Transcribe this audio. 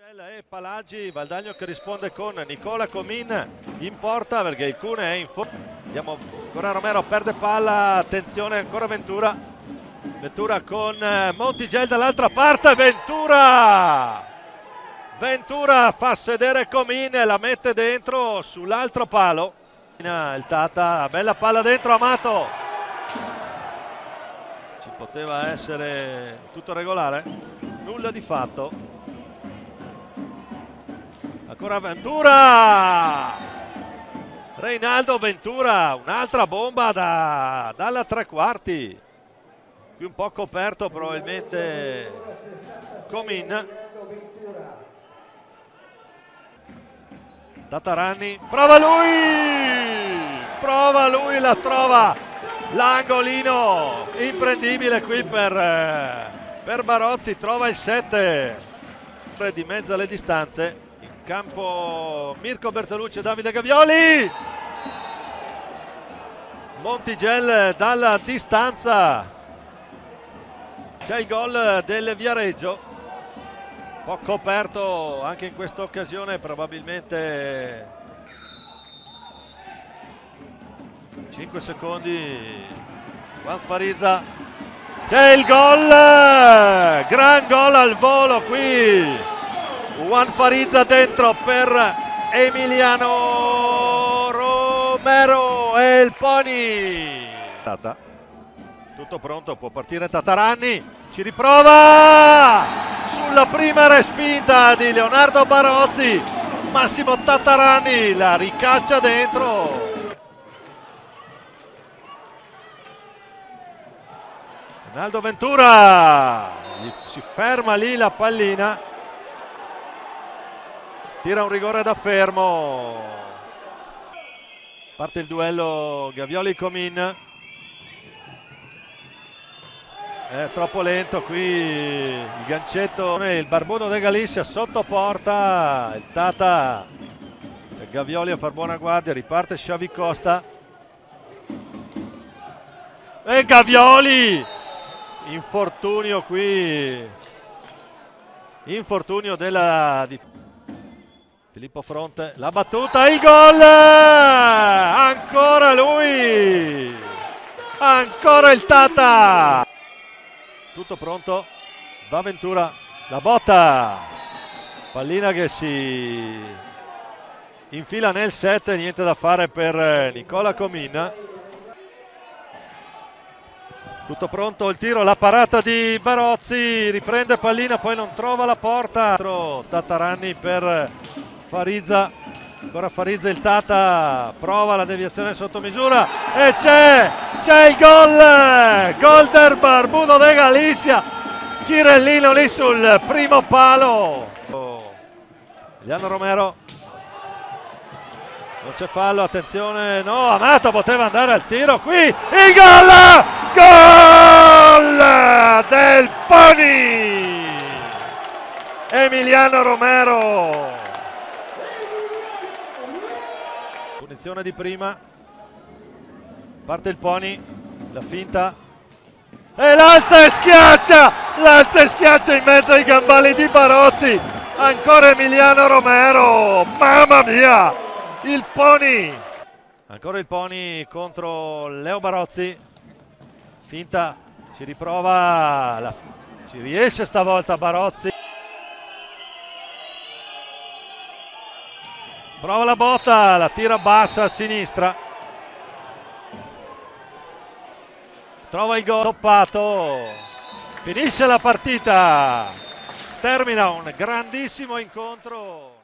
E Palagi, Valdagno che risponde con Nicola Comin in porta perché il Cune è in fondo. Vediamo ancora Romero, perde palla, attenzione ancora Ventura. Ventura con Montigelli dall'altra parte, Ventura fa sedere Comin e la mette dentro sull'altro palo. Il Tata, bella palla dentro, Amato. Ci poteva essere tutto regolare, nulla di fatto. Ancora Ventura, Reinaldo Ventura, un'altra bomba dalla tre quarti, qui un po' coperto probabilmente Comin. Tatarani, prova lui, la trova, l'angolino imprendibile qui per Barozzi, trova il 7 di mezzo alle distanze. Campo Mirko Bertolucci e Davide Gavioli. Montigelli dalla distanza. C'è il gol del Viareggio. Un po' coperto anche in questa occasione, probabilmente 5 secondi. Juan Farizza. C'è il gol. Gran gol al volo qui. Juan Farizza dentro per Emiliano Romero e il Pony. Tutto pronto, può partire Tatarani, ci riprova sulla prima respinta di Leonardo Barozzi. Massimo Tatarani la ricaccia dentro. Ronaldo Ventura, si ferma lì la pallina. Tira un rigore da fermo. Parte il duello Gavioli-Comin. È troppo lento qui il gancetto. Il Barbuno De Galicia sotto porta. Il Tata. Gavioli a far buona guardia. Riparte Xavi Costa. E Gavioli. Infortunio qui. Infortunio della difesa. Filippo Fronte, la battuta, il gol! Ancora lui! Ancora il Tata! Tutto pronto, va Ventura, la botta! Pallina che si infila nel 7, niente da fare per Nicola Comin. Tutto pronto, il tiro, la parata di Barozzi, riprende pallina, poi non trova la porta. Tatarani per Farizza, ancora Farizza, il Tata prova la deviazione sotto misura e c'è il gol del Barbuno De Galicia, girellino lì sul primo palo. Emiliano Romero, non c'è fallo, attenzione, no, Amato poteva andare al tiro, qui il gol del Pony, Emiliano Romero. Punizione di prima, parte il Pony, la finta e l'alza e schiaccia in mezzo ai gambali di Barozzi. Ancora Emiliano Romero, mamma mia, il Pony. Ancora il Pony contro Leo Barozzi, finta, ci riprova, ci riesce stavolta Barozzi. Prova la botta, la tira bassa a sinistra. Trova il gol, toppato. Finisce la partita. Termina un grandissimo incontro.